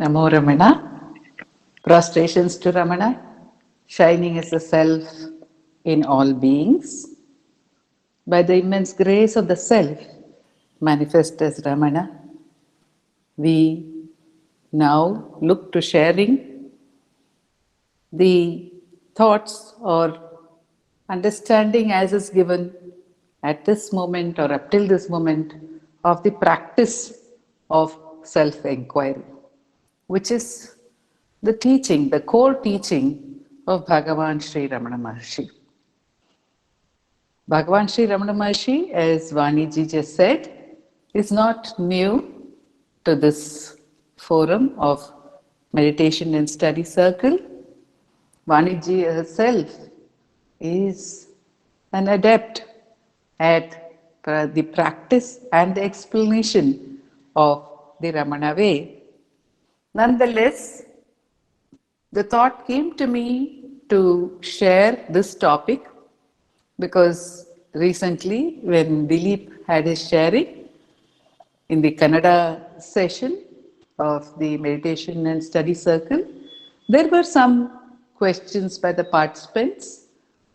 Namo Ramana. Prostrations to Ramana. Shining as the self in all beings. By the immense grace of the self, manifest as Ramana, we now look to sharing the thoughts or understanding as is given at this moment or up till this moment of the practice of self-enquiry, which is the teaching, the core teaching of Bhagavan Sri Ramana Maharshi. Bhagavan Sri Ramana Maharshi, as Vaniji just said, is not new to this forum of meditation and study circle. Vaniji herself is an adept at the practice and the explanation of the Ramana way. Nonetheless, the thought came to me to share this topic because recently when Dilip had his sharing in the Kannada session of the meditation and study circle, there were some questions by the participants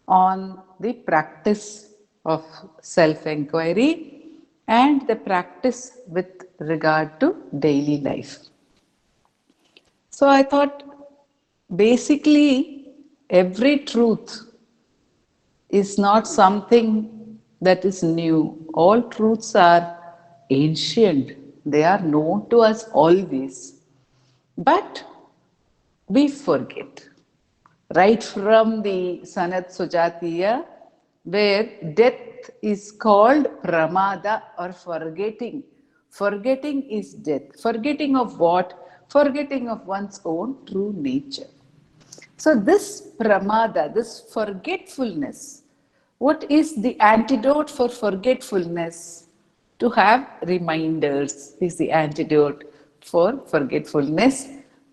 on the practice of self-enquiry and the practice with regard to daily life. So I thought basically every truth is not something that is new. All truths are ancient. They are known to us always. But we forget. Right from the Sanat Sujatiya, where death is called pramada or forgetting. Forgetting is death. Forgetting of what? Forgetting of one's own true nature. So this pramada, this forgetfulness, what is the antidote for forgetfulness? To have reminders is the antidote for forgetfulness.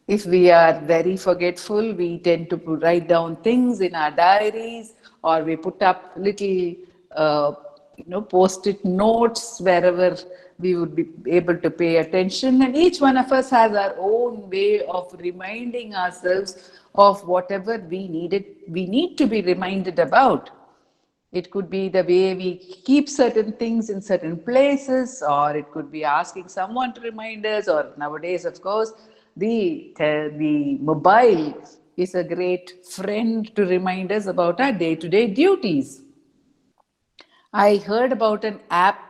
If we are very forgetful, we tend to write down things in our diaries, or we put up little post-it notes wherever we would be able to pay attention, and each one of us has our own way of reminding ourselves of whatever we need to be reminded about. It could be the way we keep certain things in certain places, or it could be asking someone to remind us, or nowadays, of course, the mobile is a great friend to remind us about our day-to-day duties. I heard about an app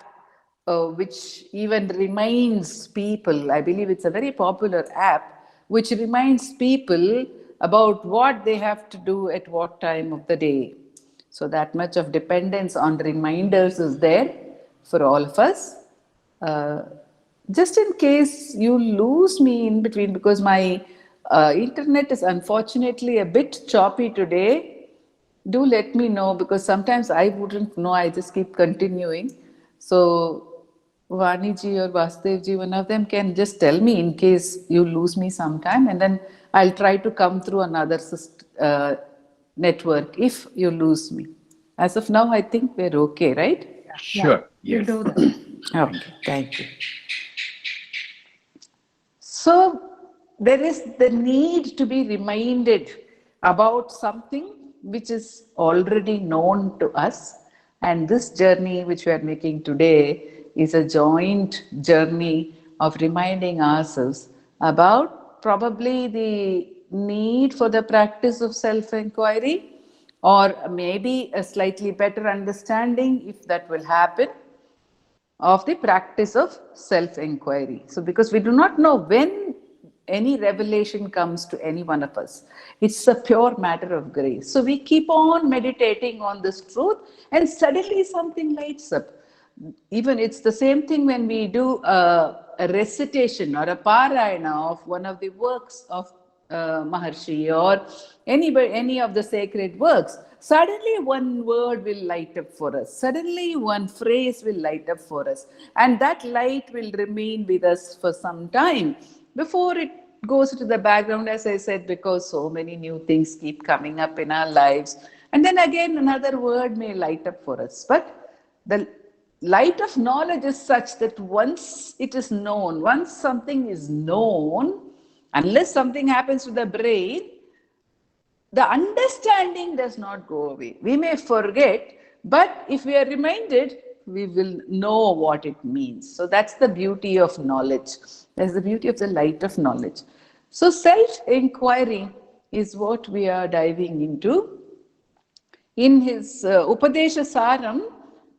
which even reminds people, I believe it's a very popular app, which reminds people about what they have to do at what time of the day. So that much of dependence on reminders is there for all of us. Just in case you lose me in between, because my internet is unfortunately a bit choppy today, do let me know, because sometimes I wouldn't know, I just keep continuing. So Vaniji or Vasudevji, one of them can just tell me in case you lose me sometime, and then I'll try to come through another network if you lose me. As of now, I think we're okay, right? Sure. Yeah, Yes. we'll do that. Okay, thank you. So there is the need to be reminded about something which is already known to us, and this journey which we are making today is a joint journey of reminding ourselves about probably the need for the practice of self-enquiry, or maybe a slightly better understanding, if that will happen, of the practice of self-enquiry. So because we do not know when any revelation comes to any one of us, it's a pure matter of grace. So we keep on meditating on this truth, and suddenly something lights up. Even it's the same thing when we do a recitation or a parayana of one of the works of Maharshi, or any of the sacred works. Suddenly one word will light up for us. Suddenly one phrase will light up for us. And that light will remain with us for some time before it goes to the background, as I said, because so many new things keep coming up in our lives. And then again, another word may light up for us. But the light of knowledge is such that once it is known, once something is known, Unless something happens to the brain, the understanding does not go away. We may forget, but if we are reminded, we will know what it means. So that's the beauty of knowledge. That's the beauty of the light of knowledge. So self-inquiry is what we are diving into. In his Upadesha Saram,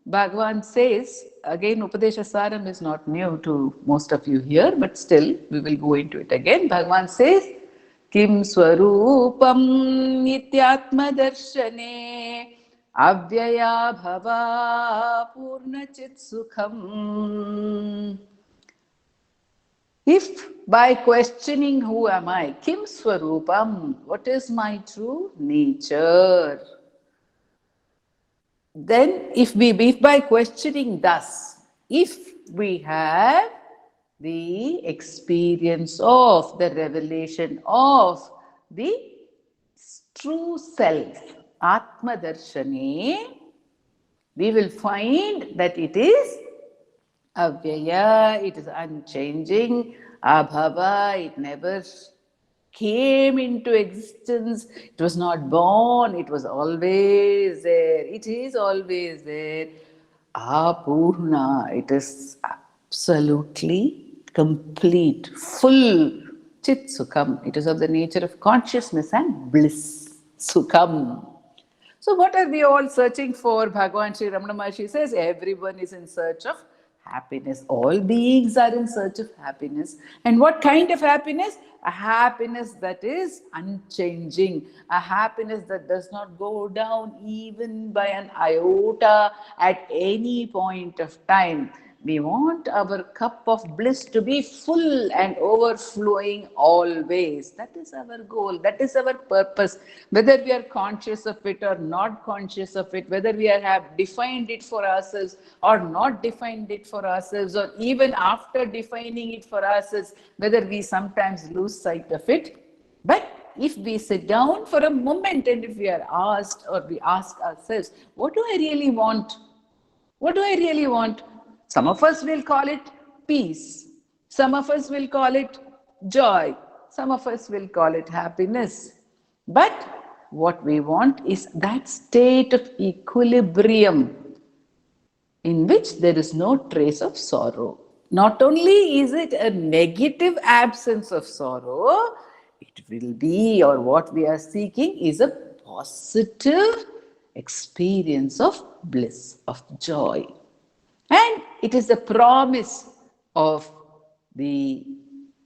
Bhagavan says, again Upadesha Saram is not new to most of you here, but still we will go into it again. Bhagavan says, Kim Swarupam Nityatma Darshane Avyaya Bhava Purnachit Sukham. If by questioning who am I, Kim Swarupam, what is my true nature? Then if by questioning thus, if we have the experience of the revelation of the true self, Atma Darshane, we will find that it is Avyaya, it is unchanging, Abhava, it never came into existence, it was not born, it was always there, it is always there. Apurna, it is absolutely complete, full. Chit Sukham, it is of the nature of consciousness and bliss. Sukham. So what are we all searching for? Bhagavan Sri Ramana Maharshi says everyone is in search of happiness. All beings are in search of happiness. And what kind of happiness? A happiness that is unchanging. A happiness that does not go down even by an iota at any point of time. We want our cup of bliss to be full and overflowing always. That is our goal. That is our purpose. Whether we are conscious of it or not conscious of it, whether we have defined it for ourselves or not defined it for ourselves, or even after defining it for ourselves, whether we sometimes lose sight of it. But if we sit down for a moment and if we are asked, or we ask ourselves, what do I really want? What do I really want? Some of us will call it peace. Some of us will call it joy. Some of us will call it happiness. But what we want is that state of equilibrium in which there is no trace of sorrow. Not only is it a negative absence of sorrow, it will be, or what we are seeking is a positive experience of bliss, of joy. And it is the promise of the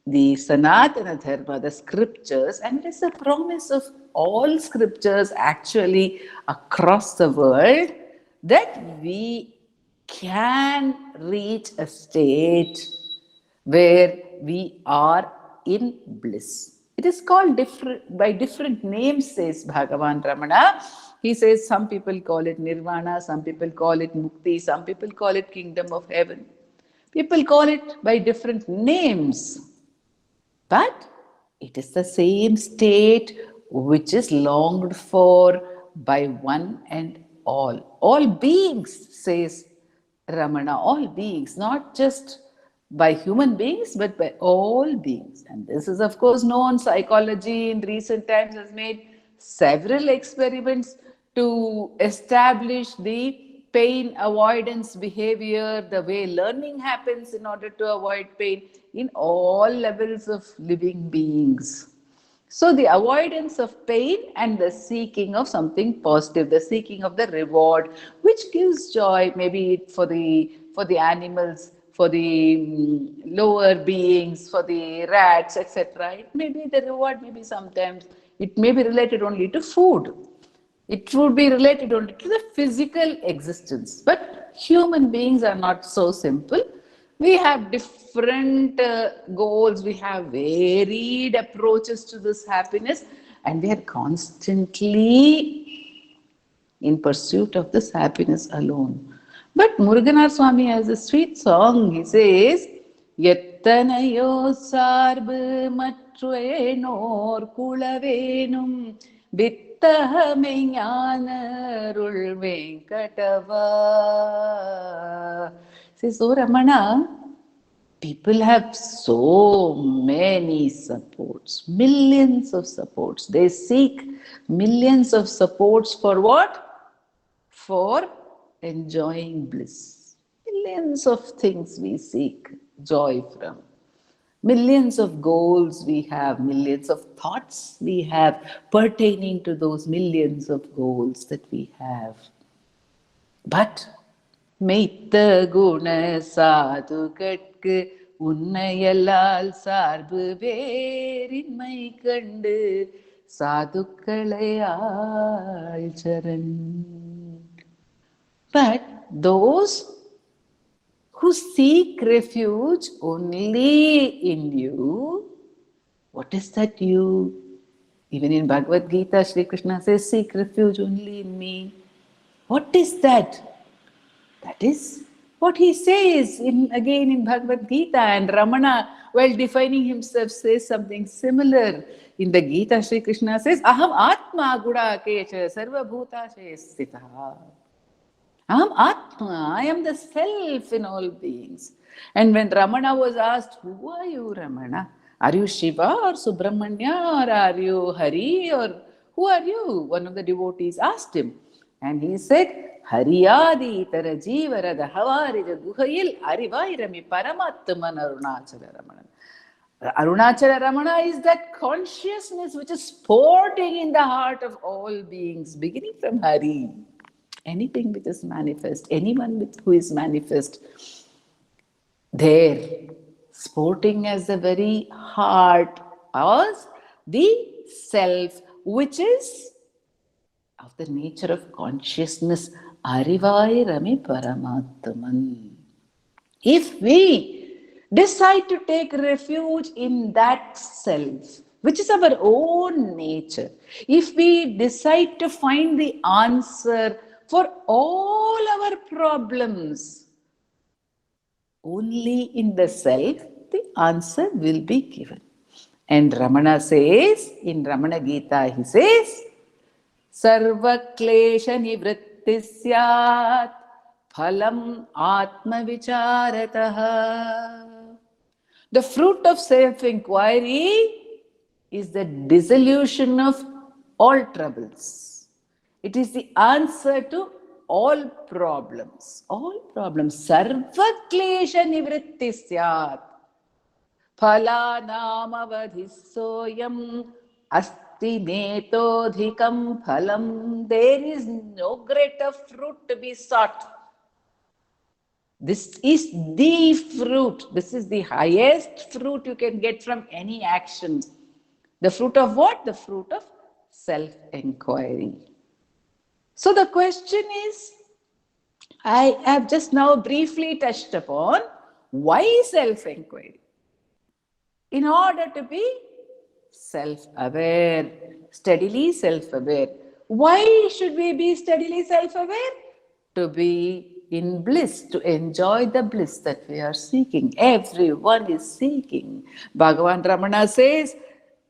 Sanatana Dharma, the scriptures, and it is the promise of all scriptures actually across the world, that we can reach a state where we are in bliss. It is called by different names, says Bhagavan Ramana. He says some people call it nirvana, some people call it mukti, some people call it kingdom of heaven. People call it by different names. But it is the same state which is longed for by one and all. All beings, says Ramana, all beings, not just by human beings, but by all beings. And this is, of course, known. Psychology in recent times has made several experiments to establish the pain avoidance behavior, the way learning happens in order to avoid pain in all levels of living beings. So the avoidance of pain and the seeking of something positive, the seeking of the reward, which gives joy, maybe for the animals, for the lower beings, for the rats, etc. It may be the reward, maybe sometimes it may be related only to food. It would be related only to the physical existence. But human beings are not so simple. We have different goals, we have varied approaches to this happiness, and we are constantly in pursuit of this happiness alone. But Muruganar Swami has a sweet song. He says, Yettanayo sarbu matruenor kulavenum vittahame jnanarul venkatava. Says, oh Ramana, People have so many supports, millions of supports. They seek millions of supports for what? For enjoying bliss. Millions of things we seek joy from. Millions of goals we have, millions of thoughts we have pertaining to those millions of goals that we have. But மெய்த்த குண சாதுகட்கு உன்னையல்லால் சார்பு வேறின்மை கண்டு சாதுக்களை ஆழ்சரண். But those who seek refuge only in you, what is that you? Even in Bhagavad Gita, Sri Krishna says, seek refuge only in me. What is that? That is what he says again in Bhagavad Gita. And Ramana, while defining himself, says something similar. In the Gita, Sri Krishna says, Aham Atma Gudakecha Sarva Bhutashe Sthita. Aham Atma, I am the self in all beings. And when Ramana was asked, who are you, Ramana? Are you Shiva or Subramanya, or are you Hari, or who are you? One of the devotees asked him. And he said, Hariyadi Tarajivarada Havarija Guhayil Arivairami Paramatman Arunachala Ramana. Arunachala Ramana is that consciousness which is sporting in the heart of all beings, beginning from Hari. Anything which is manifest, anyone who is manifest, there, sporting as the very heart of the self, which is of the nature of consciousness, Arivai Rami Paramatman. If we decide to take refuge in that self, which is our own nature, if we decide to find the answer for all our problems, only in the self, the answer will be given. And Ramana says, in Ramana Gita, he says, Sarva klesha nivritti syat phalam atma vicharataha. The fruit of self-enquiry is the dissolution of all troubles. It is the answer to all problems. All problems. Sarva klesha nivritti syat phalanam avadhisoyam asti netodhikam phalam. There is no greater fruit to be sought. This is the fruit. This is the highest fruit you can get from any action. The fruit of what? The fruit of self-enquiry. So the question is, I have just now briefly touched upon, why self-enquiry? In order to be self-aware, steadily self-aware. Why should we be steadily self-aware? To be in bliss, to enjoy the bliss that we are seeking. Everyone is seeking. Bhagavan Ramana says,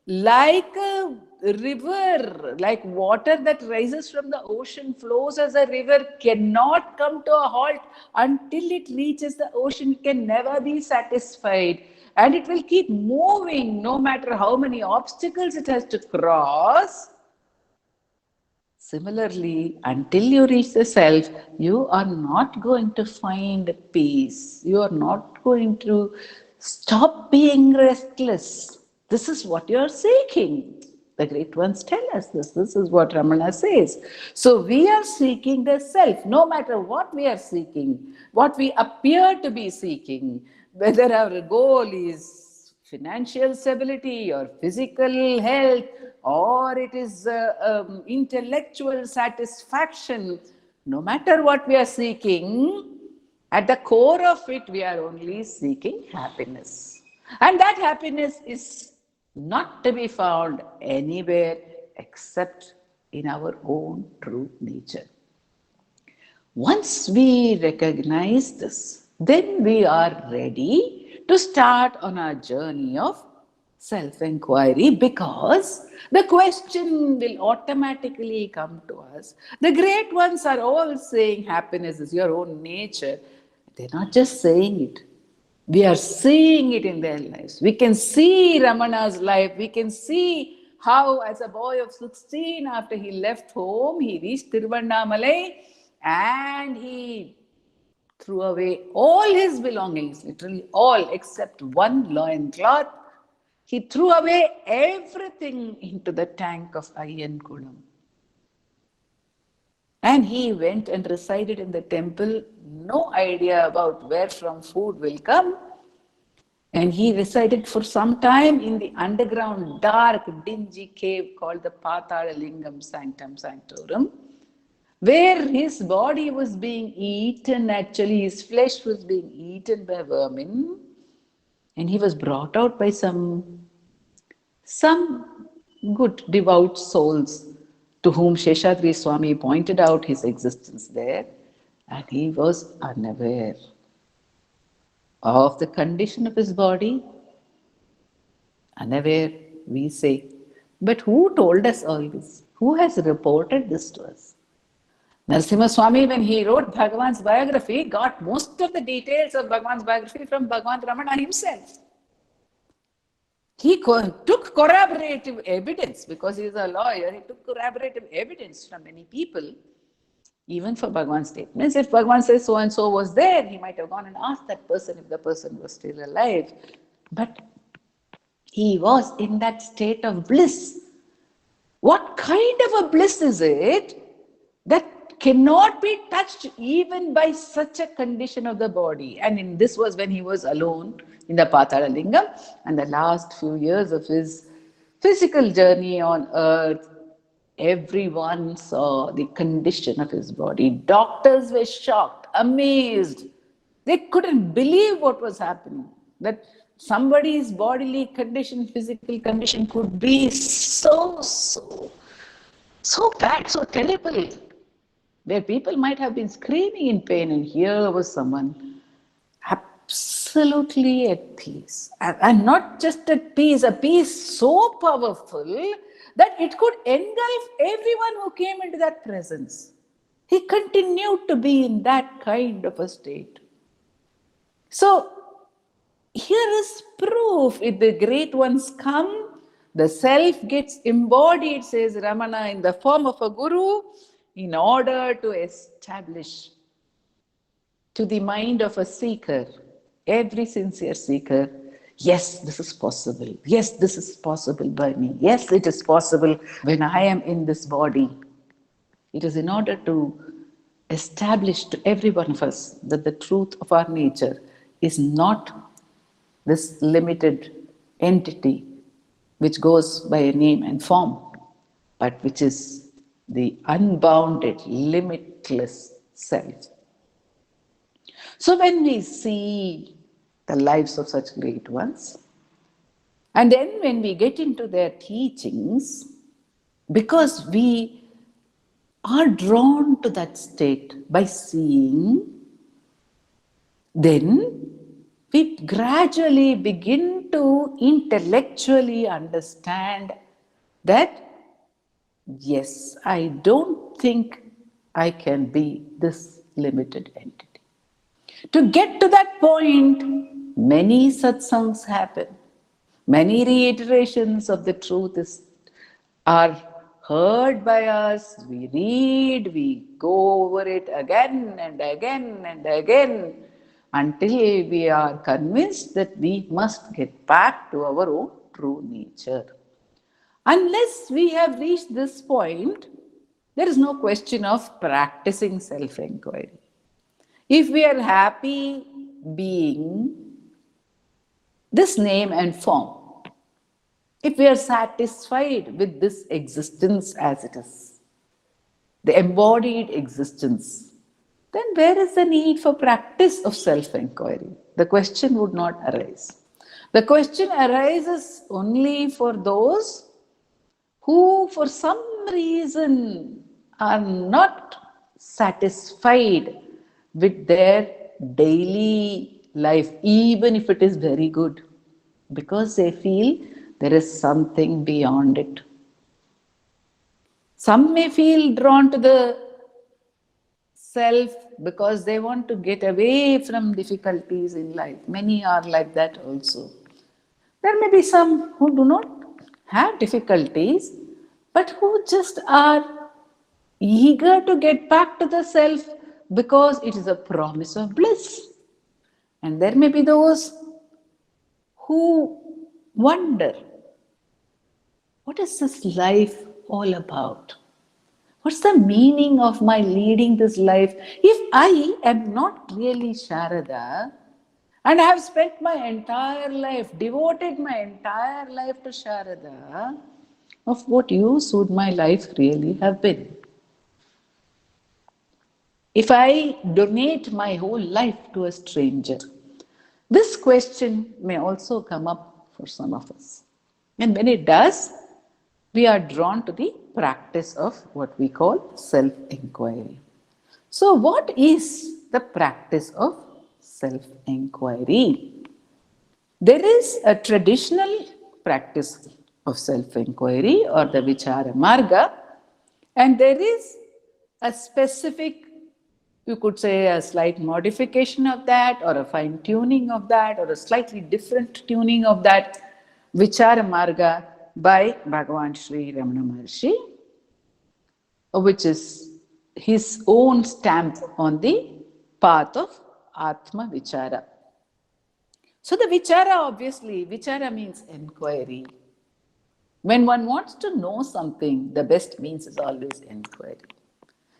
like a river, like water that rises from the ocean, flows as a river, cannot come to a halt until it reaches the ocean. It can never be satisfied. And it will keep moving no matter how many obstacles it has to cross. Similarly, until you reach the self, you are not going to find peace. You are not going to stop being restless. This is what you are seeking. The great ones tell us this. This is what Ramana says. So we are seeking the self, no matter what we are seeking, what we appear to be seeking, whether our goal is financial stability or physical health, or it is intellectual satisfaction. No matter what we are seeking, at the core of it, we are only seeking happiness. And that happiness is not to be found anywhere except in our own true nature. Once we recognize this, then we are ready to start on our journey of self-enquiry, because the question will automatically come to us. The great ones are all saying happiness is your own nature. They're not just saying it. We are seeing it in their lives. We can see Ramana's life. We can see how, as a boy of 16, after he left home, he reached Tiruvannamalai and he threw away all his belongings, literally all except one loincloth. He threw away everything into the tank of Ayyankulam. And he went and resided in the temple, no idea about where from food will come. And he resided for some time in the underground, dark, dingy cave called the Pathala Lingam Sanctum Sanctorum, where his body was being eaten, actually his flesh was being eaten by vermin. And he was brought out by some good devout souls to whom Sheshadri Swami pointed out his existence there, and he was unaware of the condition of his body. Unaware, we say. But who told us all this? Who has reported this to us? Narasimha Swami, when he wrote Bhagavan's biography, got most of the details of Bhagavan's biography from Bhagavan Ramana himself. He took corroborative evidence, because he is a lawyer, he took corroborative evidence from many people, even for Bhagavan's statements. If Bhagavan says so and so was there, he might have gone and asked that person if the person was still alive. But he was in that state of bliss. What kind of a bliss is it that cannot be touched even by such a condition of the body? And this was when he was alone in the Pathala Lingam, and the last few years of his physical journey on earth, everyone saw the condition of his body. Doctors were shocked, amazed. They couldn't believe what was happening, that somebody's bodily condition, physical condition could be so bad, so terrible, where people might have been screaming in pain, and here was someone absolutely at peace. And not just at peace, a peace so powerful that it could engulf everyone who came into that presence. He continued to be in that kind of a state. So, here is proof. If the great ones come, the self gets embodied, says Ramana, in the form of a guru, in order to establish to the mind of a seeker, every sincere seeker, yes, this is possible. Yes, this is possible by me. Yes, it is possible when I am in this body. It is in order to establish to every one of us that the truth of our nature is not this limited entity which goes by a name and form, but which is the unbounded, limitless self. So when we see the lives of such great ones, and then when we get into their teachings, because we are drawn to that state by seeing, then we gradually begin to intellectually understand that, yes, I don't think I can be this limited entity. To get to that point, many satsangs happen. Many reiterations of the truth are heard by us. We read, we go over it again and again and again, until we are convinced that we must get back to our own true nature. Unless we have reached this point, there is no question of practicing self-enquiry. If we are happy being this name and form, if we are satisfied with this existence as it is, the embodied existence, then where is the need for practice of self-enquiry? The question would not arise. The question arises only for those who, for some reason, are not satisfied with their daily life, even if it is very good, because they feel there is something beyond it. Some may feel drawn to the self because they want to get away from difficulties in life. Many are like that also. There may be some who do not have difficulties, but who just are eager to get back to the self because it is a promise of bliss. And there may be those who wonder, what is this life all about? What's the meaning of my leading this life? If I am not really Sharada and I have spent my entire life, devoted my entire life to Sharada, of what use would my life really have been? If I donate my whole life to a stranger, this question may also come up for some of us. And when it does, we are drawn to the practice of what we call self-enquiry. So, what is the practice of self-enquiry? There is a traditional practice of self-enquiry or the Vichara Marga, and there is a specific, you could say, a slight modification of that, or a fine tuning of that, or a slightly different tuning of that Vichara Marga by Bhagavan Sri Ramana Maharshi, which is his own stamp on the path of Atma Vichara. So the Vichara, obviously, Vichara means inquiry. When one wants to know something, the best means is always inquiry.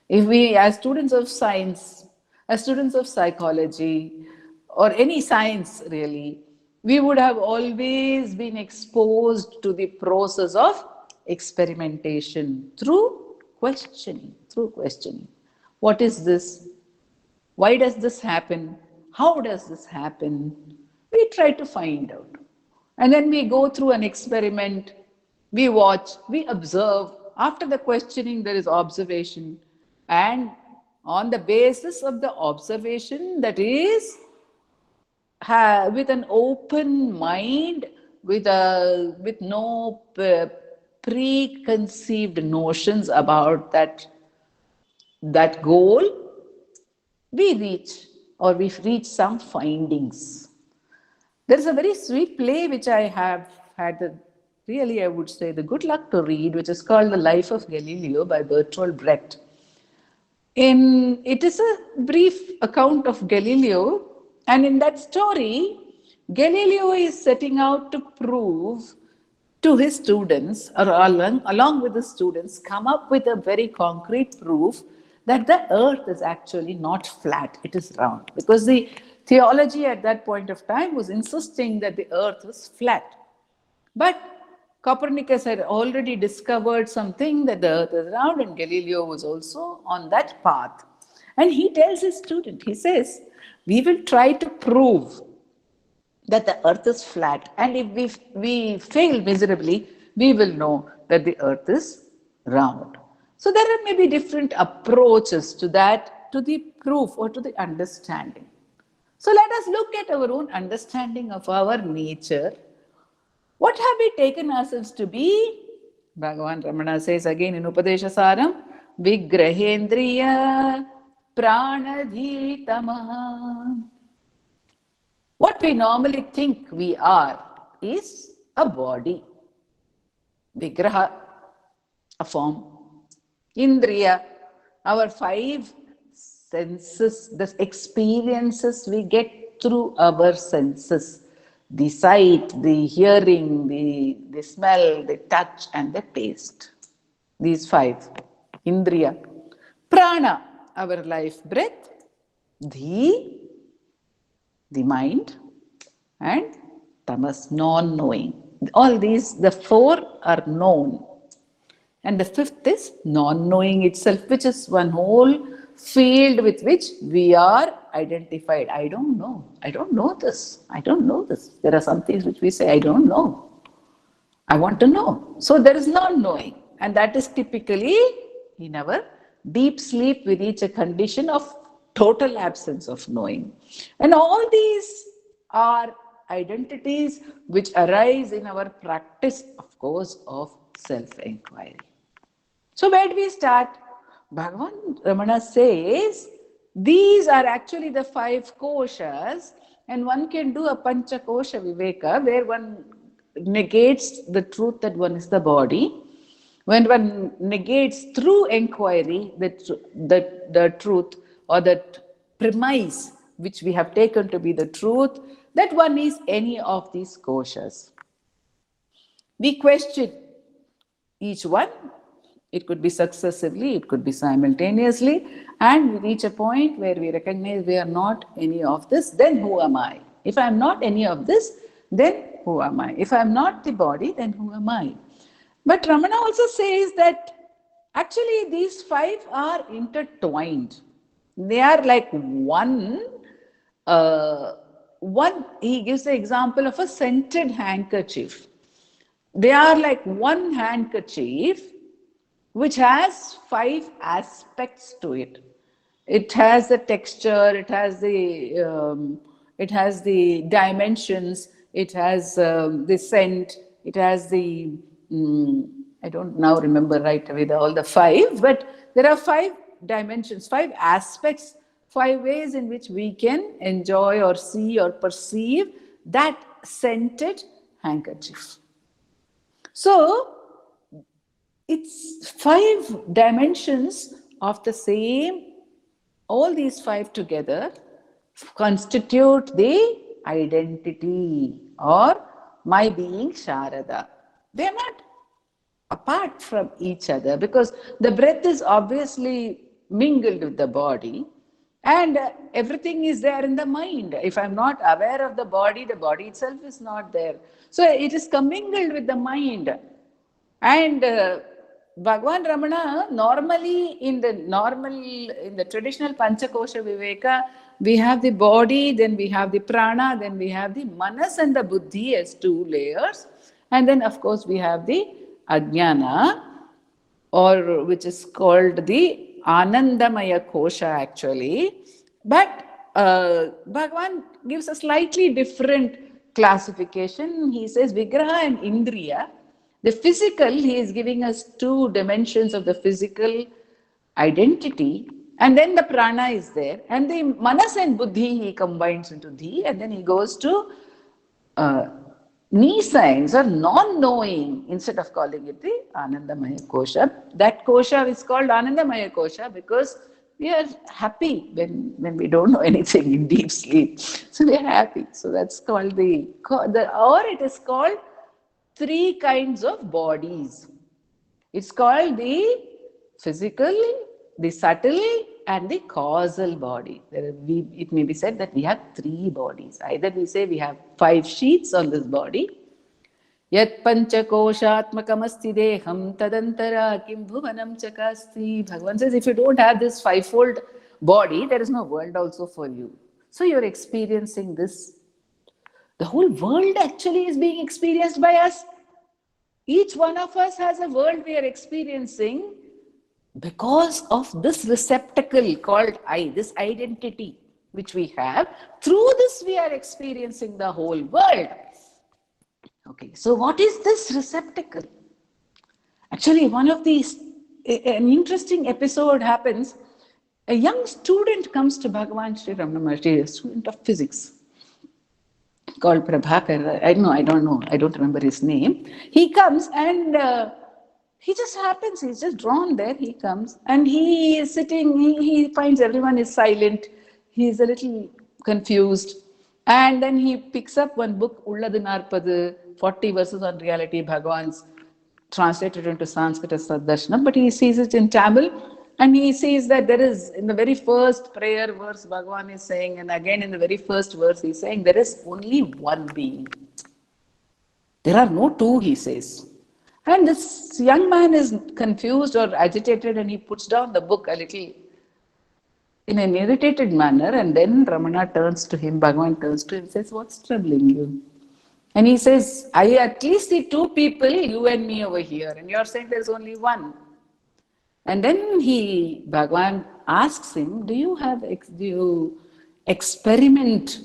If we, as students of science, as students of psychology, or any science really, we would have always been exposed to the process of experimentation through questioning, What is this? Why does this happen? How does this happen? We try to find out. And then we go through an experiment, we watch, we observe. After the questioning, there is observation. And on the basis of the observation, that is, with an open mind, with no preconceived notions about that goal, we've reached some findings. There is a very sweet play which I have had really, I would say, the good luck to read, which is called The Life of Galileo by Bertolt Brecht. It is a brief account of Galileo, and in that story, Galileo is setting out to prove to his students, or along with the students, come up with a very concrete proof that the earth is actually not flat, it is round. Because the theology at that point of time was insisting that the earth was flat. But Copernicus had already discovered something, that the earth is round, and Galileo was also on that path. And he tells his student, he says, we will try to prove that the earth is flat, and if we fail miserably, we will know that the earth is round. So there are maybe different approaches to that, to the proof or to the understanding. So let us look at our own understanding of our nature. What have we taken ourselves to be? Bhagavan Ramana says again in Upadesha Saram, Vigrahendriya Pranadhitamaha. What we normally think we are is a body. Vigraha, a form. Indriya, our five senses, the experiences we get through our senses. The sight, the hearing, the smell, the touch, and the taste. These five. Indriya. Prana, our life breath. The mind. And tamas, non-knowing. All these, the four are known. And the fifth is non-knowing itself, which is one whole field with which we are identified. I don't know. I don't know this. I don't know this. There are some things which we say, I don't know. I want to know. So there is non-knowing. And that is typically in our deep sleep, we reach a condition of total absence of knowing. And all these are identities which arise in our practice, of course, of self-enquiry. So where do we start? Bhagavan Ramana says, These are actually the 5 koshas, and one can do a pancha kosha viveka where one negates the truth that one is the body. When one negates through enquiry the truth or that premise which we have taken to be the truth, that one is any of these koshas. We question each one. It could be successively, it could be simultaneously, and we reach a point where we recognize we are not any of this, then who am I? If I am not any of this, then who am I? If I am not the body, then who am I? But Ramana also says that actually these 5 are intertwined. They are like he gives the example of a scented handkerchief. They are like one handkerchief which has 5 aspects to it. It has the texture, it has the dimensions, it has the scent, it has the I don't now remember right away all the 5, but there are 5 dimensions, 5 aspects, 5 ways in which we can enjoy or see or perceive that scented handkerchief. So it's 5 dimensions of the same, all these 5 together constitute the identity or my being Sarada. They are not apart from each other because the breath is obviously mingled with the body and everything is there in the mind. If I'm not aware of the body itself is not there. So it is commingled with the mind. And Bhagavan Ramana, normally in the traditional Panchakosha Viveka, we have the body, then we have the prana, then we have the manas and the buddhi as 2 layers. And then of course we have the ajnana, or which is called the Anandamaya Kosha actually. But Bhagavan gives a slightly different classification. He says Vigraha and Indriya. The physical, he is giving us 2 dimensions of the physical identity, and then the prana is there, and the manas and buddhi he combines into dhi, and then he goes to knee signs or non-knowing instead of calling it the Anandamaya Kosha. That Kosha is called Anandamaya Kosha because we are happy when we don't know anything in deep sleep. So we are happy. So that's called or it is called 3 kinds of bodies. It's called the physical, the subtle, and the causal body. It may be said that we have 3 bodies. Either we say we have 5 sheets on this body. Yat panchakoshatmakamasti deham tadantara kim bhuvanam chakasti. Bhagavan says if you don't have this 5-fold body, there is no world also for you. So you're experiencing this. The whole world actually is being experienced by us. Each one of us has a world we are experiencing because of this receptacle called I, this identity which we have. Through this we are experiencing the whole world. Okay, so what is this receptacle? Actually, an interesting episode happens. A young student comes to Bhagavan Sri Ramana Maharshi, a student of physics, called Prabhakar. I don't remember his name. He comes and he just happens, he's just drawn there. He comes and he is sitting, he finds everyone is silent. He is a little confused. And then he picks up one book, Ulladhu Narpadu, 40 verses on reality, Bhagavan's translated into Sanskrit as Saddarshanam, but he sees it in Tamil. And he sees that there is, in the very first prayer verse, Bhagavan is saying, and again in the very first verse, he's saying, there is only one being. There are no 2, he says. And this young man is confused or agitated and he puts down the book a little in an irritated manner. And then Ramana turns to him, Bhagavan turns to him and says, what's troubling you? And he says, I at least see 2 people, you and me over here. And you're saying there's only one. And then Bhagavan asks him, do you experiment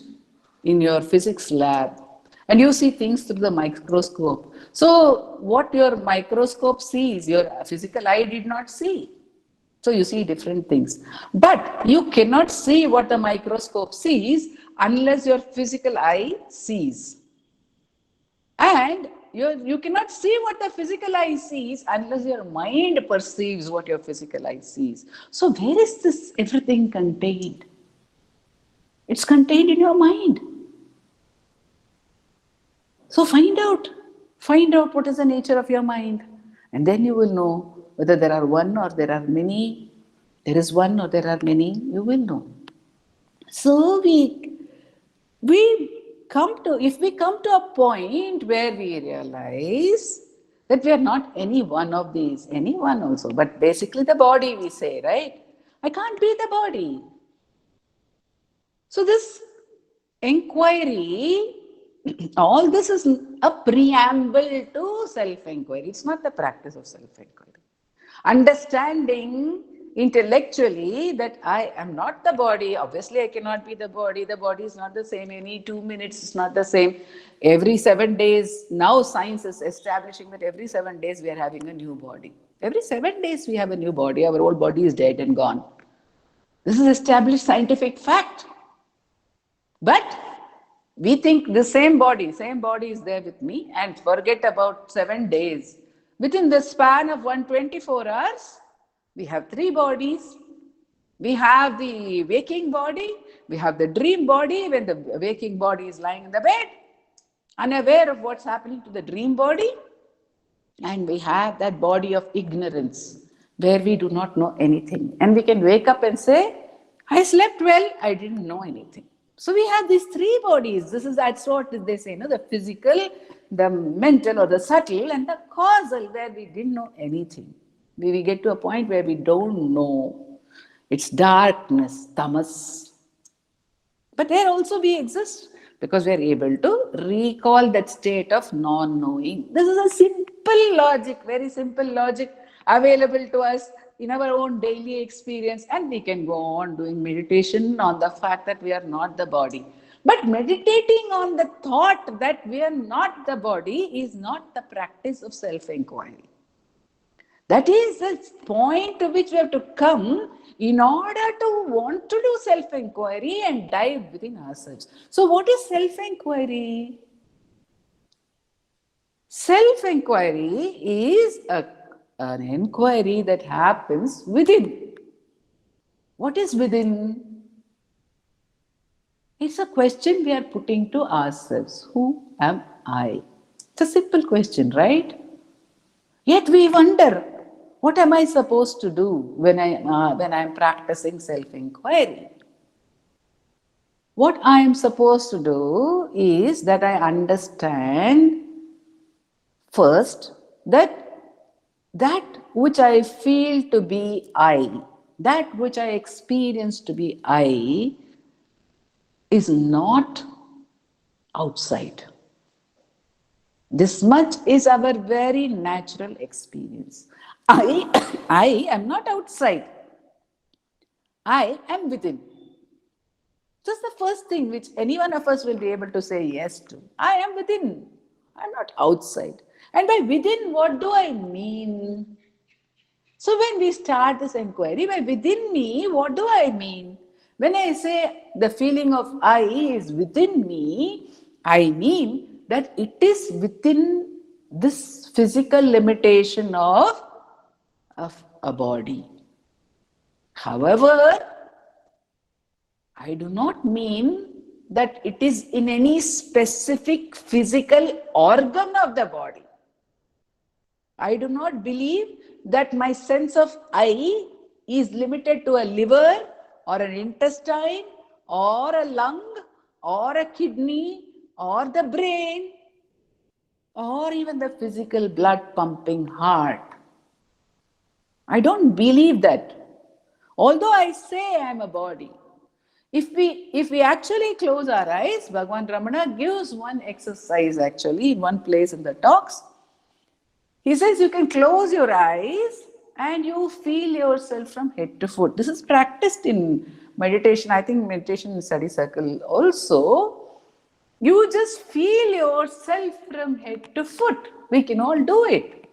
in your physics lab? And you see things through the microscope. So what your microscope sees, your physical eye did not see. So you see different things. But you cannot see what the microscope sees unless your physical eye sees. And you cannot see what the physical eye sees unless your mind perceives what your physical eye sees. So where is this everything contained? It's contained in your mind. So find out what is the nature of your mind. And then you will know whether there are one or there are many. There is one or there are many, you will know. So if we come to a point where we realize that we are not any one of these, any one also, but basically the body we say, right? I can't be the body. So this inquiry, all this is a preamble to self-enquiry. It's not the practice of self-enquiry. Understanding intellectually that I am not the body, obviously I cannot be the body is not the same, any 2 minutes is not the same. Every 7 days, now science is establishing that every 7 days we are having a new body. Every 7 days we have a new body, our old body is dead and gone. This is established scientific fact. But we think the same body is there with me and forget about 7 days. Within the span of 124 hours, we have 3 bodies. We have the waking body, we have the dream body when the waking body is lying in the bed, unaware of what's happening to the dream body. And we have that body of ignorance where we do not know anything. And we can wake up and say, I slept well, I didn't know anything. So we have these 3 bodies. That's what they say, the physical, the mental or the subtle, and the causal where we didn't know anything. We get to a point where we don't know. It's darkness, tamas. But there also we exist because we are able to recall that state of non-knowing. This is a simple logic, very simple logic available to us in our own daily experience, and we can go on doing meditation on the fact that we are not the body. But meditating on the thought that we are not the body is not the practice of self-enquiry. That is the point to which we have to come in order to want to do self-enquiry and dive within ourselves. So what is self-enquiry? Self-enquiry is an enquiry that happens within. What is within? It's a question we are putting to ourselves. Who am I? It's a simple question, right? Yet we wonder, what am I supposed to do when I'm practicing self-enquiry? What I am supposed to do is that I understand first that which I feel to be I, that which I experience to be I, is not outside. This much is our very natural experience. I am not outside. I am within. This is the first thing which any one of us will be able to say yes to. I am within. I am not outside. And by within, what do I mean? So when we start this inquiry, by within me, what do I mean? When I say the feeling of I is within me, I mean that it is within this physical limitation of a body. However, I do not mean that it is in any specific physical organ of the body. I do not believe that my sense of I is limited to a liver or an intestine or a lung or a kidney or the brain or even the physical blood pumping heart. I don't believe that. Although I say I am a body, if we actually close our eyes, Bhagavan Ramana gives one exercise actually in one place in the talks. He says you can close your eyes and you feel yourself from head to foot. This is practiced in meditation. I think meditation in study circle also. You just feel yourself from head to foot. We can all do it.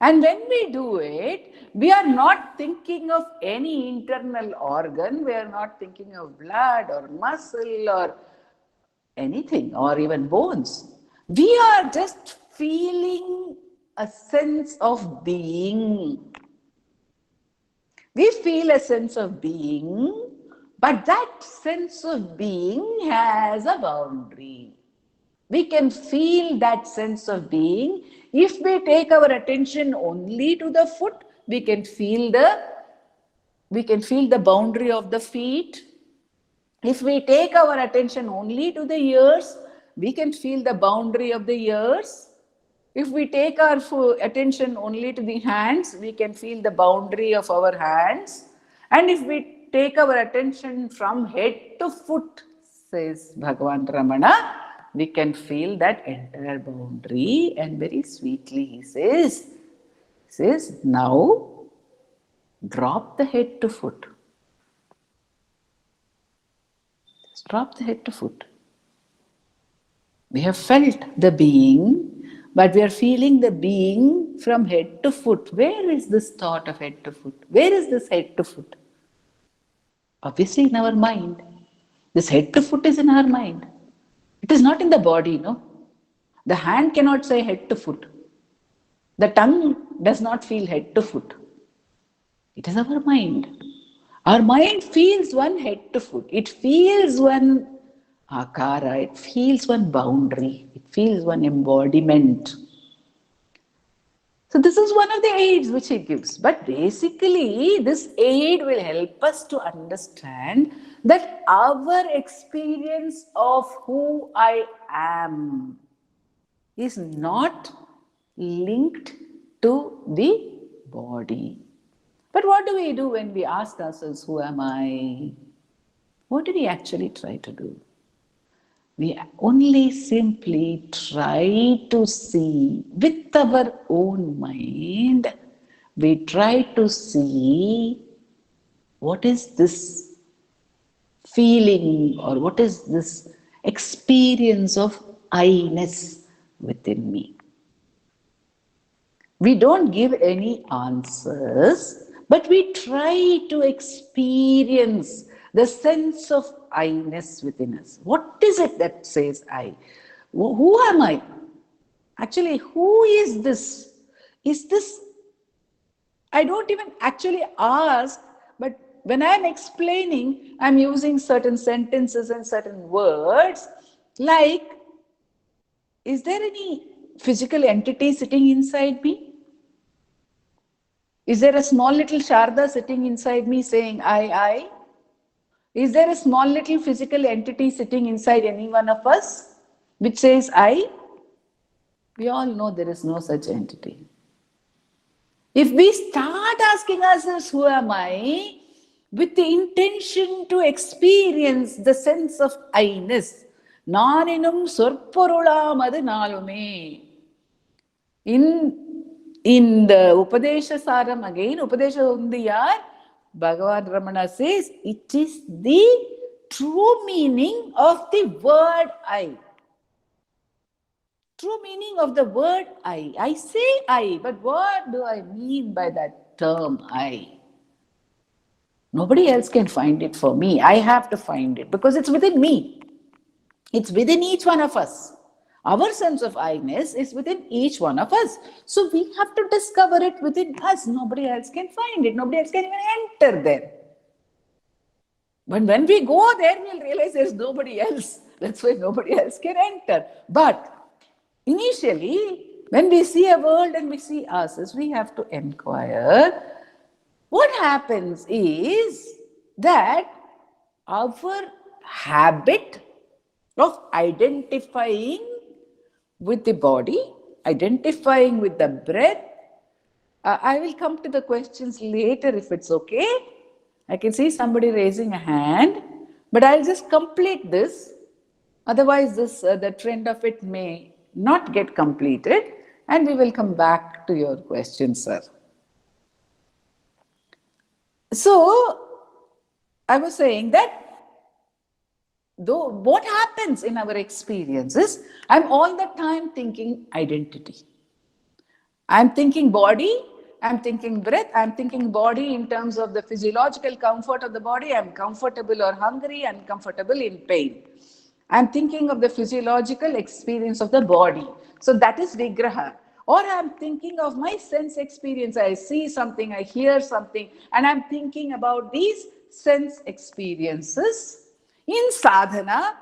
And when we do it, we are not thinking of any internal organ, we are not thinking of blood or muscle or anything or even bones. We are just feeling a sense of being. We feel a sense of being, but that sense of being has a boundary. We can feel that sense of being. If we take our attention only to the foot, we can feel the boundary of the feet. If we take our attention only to the ears, we can feel the boundary of the ears. If we take our attention only to the hands, we can feel the boundary of our hands. And if we take our attention from head to foot, says Bhagavan Ramana, we can feel that entire boundary. And very sweetly he says, now drop the head to foot. Just drop the head to foot. We have felt the being, but we are feeling the being from head to foot. Where is this thought of head to foot? Where is this head to foot? Obviously in our mind. This head to foot is in our mind. It is not in the body, no? The hand cannot say head to foot. The tongue does not feel head to foot. It is our mind. Our mind feels one head to foot. It feels one akara. It feels one boundary. It feels one embodiment. So this is one of the aids which he gives. But basically, this aid will help us to understand that our experience of who I am is not linked to the body. But what do we do when we ask ourselves, who am I? What do we actually try to do? We only simply try to see with our own mind, we try to see what is this feeling or what is this experience of I-ness within me. We don't give any answers, but we try to experience the sense of I-ness within us. What is it that says I? Who am I? Actually, who is this? Is this? I don't even actually ask, but when I'm explaining, I'm using certain sentences and certain words like, is there any physical entity sitting inside me? Is there a small little Sharda sitting inside me saying, I? Is there a small little physical entity sitting inside any one of us which says, I? We all know there is no such entity. If we start asking ourselves, who am I? With the intention to experience the sense of I-ness, Naninum Sorporulamadu Nalume. In the Upadesha Saram again, Upadesha Undiyar, Bhagavan Ramana says, it is the true meaning of the word I. True meaning of the word I. I say I, but what do I mean by that term I? Nobody else can find it for me. I have to find it because it's within me. It's within each one of us. Our sense of I-ness is within each one of us. So we have to discover it within us. Nobody else can find it. Nobody else can even enter there. But when we go there, we'll realize there's nobody else. That's why nobody else can enter. But initially, when we see a world and we see ourselves, we have to inquire. What happens is that our habit of identifying with the body, identifying with the breath. I will come to the questions later if it's okay. I can see somebody raising a hand, but I'll just complete this. Otherwise, the trend of it may not get completed, and we will come back to your question, sir. So, I was saying that though what happens in our experiences, I'm all the time thinking identity. I'm thinking body, I'm thinking breath, I'm thinking body in terms of the physiological comfort of the body. I'm comfortable or hungry, uncomfortable, in pain. I'm thinking of the physiological experience of the body. So that is Vigraha. Or I'm thinking of my sense experience. I see something, I hear something, and I'm thinking about these sense experiences. In sadhana,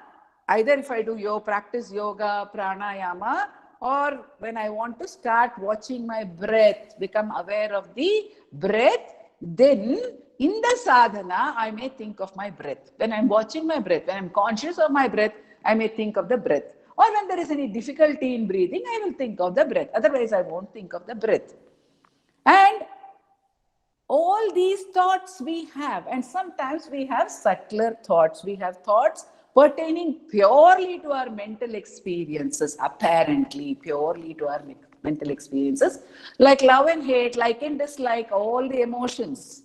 either if I do practice yoga, pranayama, or when I want to start watching my breath, become aware of the breath, then in the sadhana, I may think of my breath. When I'm watching my breath, when I'm conscious of my breath, I may think of the breath. Or when there is any difficulty in breathing, I will think of the breath. Otherwise, I won't think of the breath. And all these thoughts we have, and sometimes we have subtler thoughts. We have thoughts pertaining purely to our mental experiences, apparently purely to our mental experiences, like love and hate, like and dislike, all the emotions,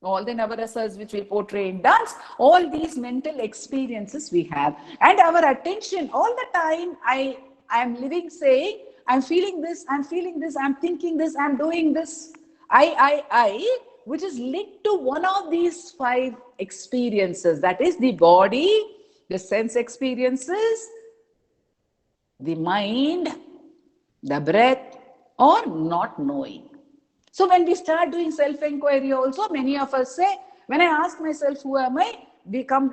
all the navarasas which we portray in dance, all these mental experiences we have. And our attention all the time, I am living saying, I'm feeling this, I'm feeling this, I'm thinking this, I'm doing this, which is linked to one of these 5 experiences. That is the body, the sense experiences, the mind, the breath, or not knowing. So when we start doing self-enquiry also, many of us say, when I ask myself, who am I?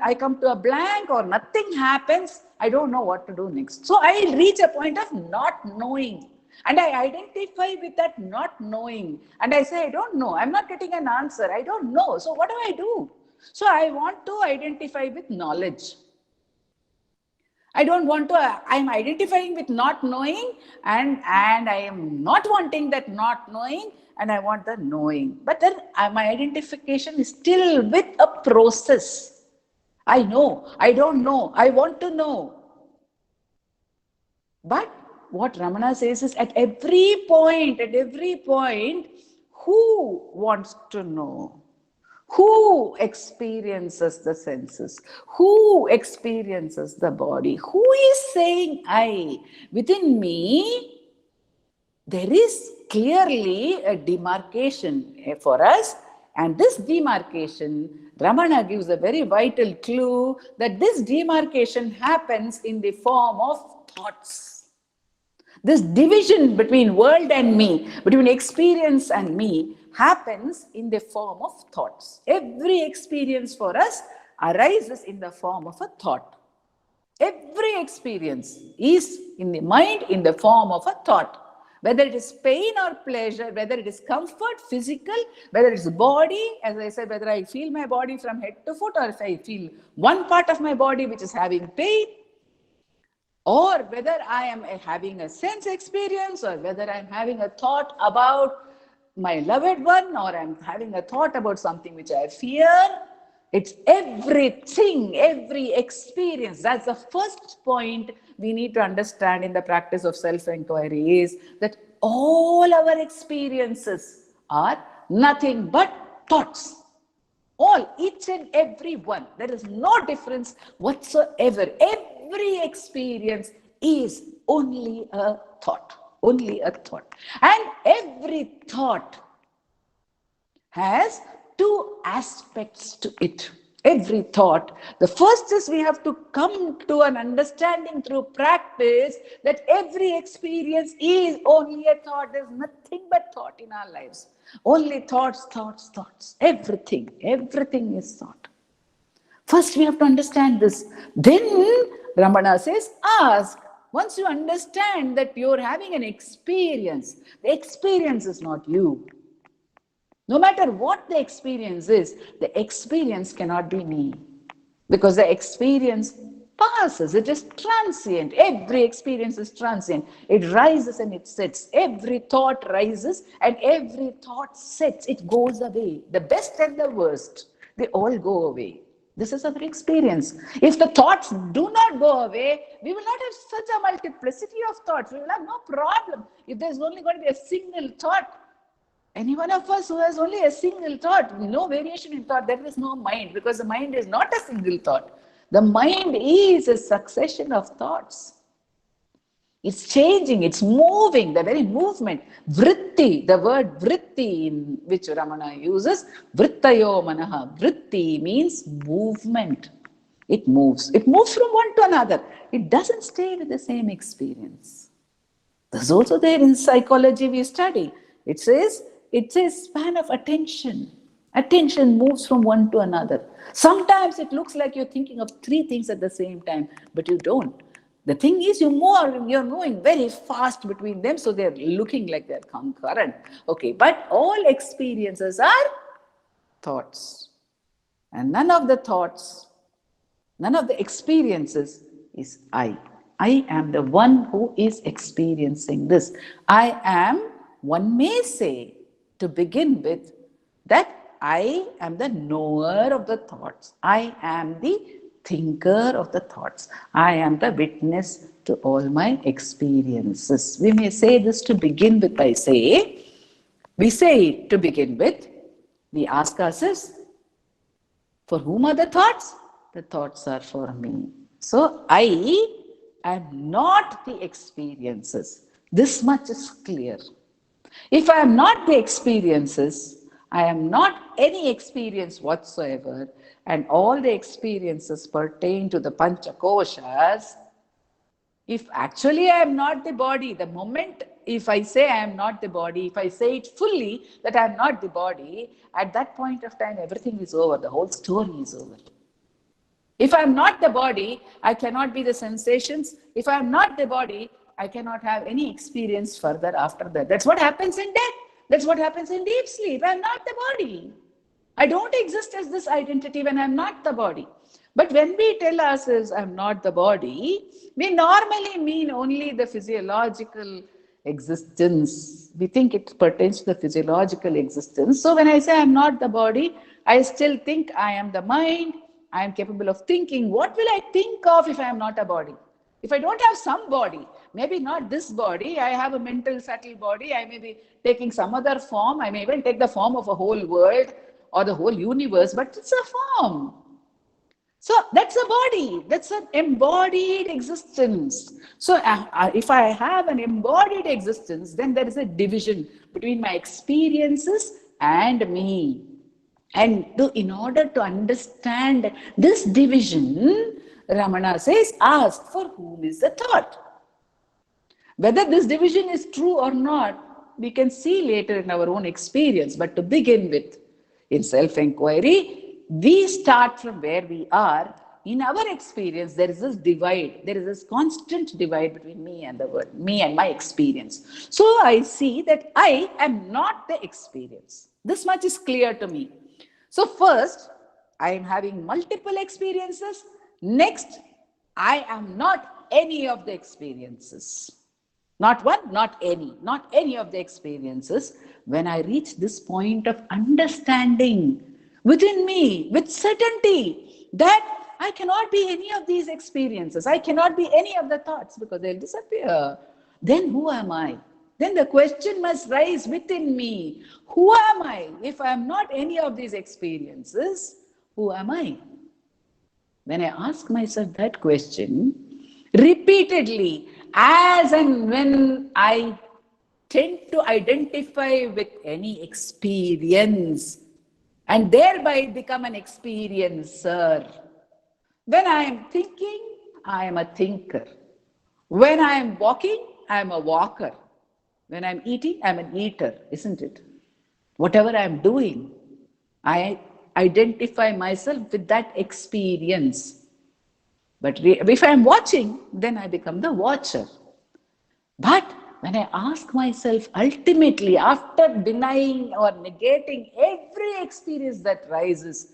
I come to a blank, or nothing happens. I don't know what to do next. So I reach a point of not knowing. And I identify with that not knowing. And I say, I don't know. I'm not getting an answer. I don't know. So what do I do? So I want to identify with knowledge. I don't want to, I'm identifying with not knowing, and I am not wanting that not knowing, and I want the knowing. But then my identification is still with a process. I know, I don't know, I want to know. But what Ramana says is at every point, who wants to know? Who experiences the senses? Who experiences the body? Who is saying I? Within me, there is clearly a demarcation for us. And this demarcation, Ramana gives a very vital clue that this demarcation happens in the form of thoughts. This division between world and me, between experience and me, happens in the form of thoughts. Every experience for us arises in the form of a thought. Every experience is in the mind in the form of a thought. Whether it is pain or pleasure, whether it is comfort, physical, whether it's body, as I said, whether I feel my body from head to foot, or if I feel one part of my body which is having pain, or whether I am having a sense experience, or whether I'm having a thought about my loved one, or I'm having a thought about something which I fear. It's everything, every experience. That's the first point we need to understand in the practice of self-enquiry, is that all our experiences are nothing but thoughts. All, each and every one. There is no difference whatsoever. Every experience is only a thought. Only a thought. And every thought has 2 aspects to it. Every thought. The first is we have to come to an understanding through practice that every experience is only a thought. There's nothing but thought in our lives. Only thoughts, thoughts, thoughts. Everything is thought. First we have to understand this. Then Ramana says, ask. Once you understand that you're having an experience, the experience is not you. No matter what the experience is, the experience cannot be me. Because the experience passes, it is transient. Every experience is transient. It rises and it sets. Every thought rises and every thought sets. It goes away. The best and the worst, they all go away. This is our experience. If the thoughts do not go away, we will not have such a multiplicity of thoughts. We will have no problem. If there's only going to be a single thought, any one of us who has only a single thought, no variation in thought, there is no mind, because the mind is not a single thought. The mind is a succession of thoughts. It's changing, it's moving, the very movement. Vritti, the word vritti in which Ramana uses, vrittayo manaha. Vritti means movement. It moves. It moves from one to another. It doesn't stay with the same experience. This is also there in psychology we study. It says it's a span of attention. Attention moves from one to another. Sometimes it looks like you're thinking of three things at the same time, but you don't. The thing is, you're moving very fast between them, so they're looking like they're concurrent. Okay, but all experiences are thoughts. And none of the thoughts, none of the experiences is I. I am the one who is experiencing this. I am, one may say, to begin with, that I am the knower of the thoughts. I am the thinker of the thoughts. I am the witness to all my experiences. We may say this to begin with by say, we say it to begin with, we ask ourselves, for whom are the thoughts? The thoughts are for me. So I am not the experiences. This much is clear. If I am not the experiences, I am not any experience whatsoever, and all the experiences pertain to the Panchakoshas. If actually I am not the body, the moment if I say I am not the body, if I say it fully that I am not the body, at that point of time everything is over, the whole story is over. If I am not the body, I cannot be the sensations. If I am not the body, I cannot have any experience further after that. That's what happens in death. That's what happens in deep sleep. I am not the body. I don't exist as this identity when I'm not the body. But when we tell ourselves I'm not the body, we normally mean only the physiological existence. We think it pertains to the physiological existence. So when I say I'm not the body, I still think I am the mind, I am capable of thinking. What will I think of if I am not a body? If I don't have some body, maybe not this body, I have a mental subtle body, I may be taking some other form, I may even take the form of a whole world or the whole universe, but it's a form. So that's a body, that's an embodied existence. So if I have an embodied existence, then there is a division between my experiences and me. And in order to understand this division, Ramana says, ask for whom is the thought. Whether this division is true or not, we can see later in our own experience. But to begin with, in self-enquiry, we start from where we are. In our experience, there is this divide. There is this constant divide between me and the world, me and my experience. So I see that I am not the experience. This much is clear to me. So first, I am having multiple experiences. Next, I am not any of the experiences. Not one, not any of the experiences. When I reach this point of understanding within me, with certainty, that I cannot be any of these experiences, I cannot be any of the thoughts because they'll disappear, then who am I? Then the question must rise within me. Who am I? If I am not any of these experiences, who am I? When I ask myself that question, repeatedly, as and when I tend to identify with any experience and thereby become an experiencer. When I am thinking, I am a thinker. When I am walking, I am a walker. When I'm eating, I'm an eater, isn't it? Whatever I'm doing, I identify myself with that experience. But if I'm watching, then I become the watcher. But when I ask myself, ultimately, after denying or negating every experience that rises,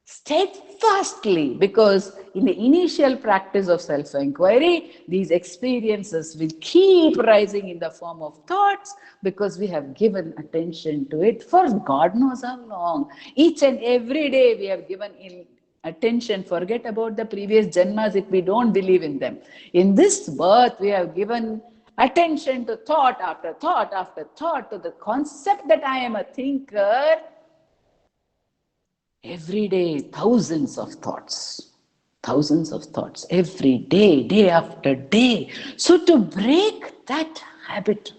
steadfastly, because in the initial practice of self-enquiry, these experiences will keep rising in the form of thoughts because we have given attention to it for God knows how long. Each and every day we have given attention. Forget about the previous janmas if we don't believe in them. In this birth, we have given attention to thought after thought after thought, to the concept that I am a thinker. Every day, thousands of thoughts. thousands of thoughts every day, day after day. So to break that habit,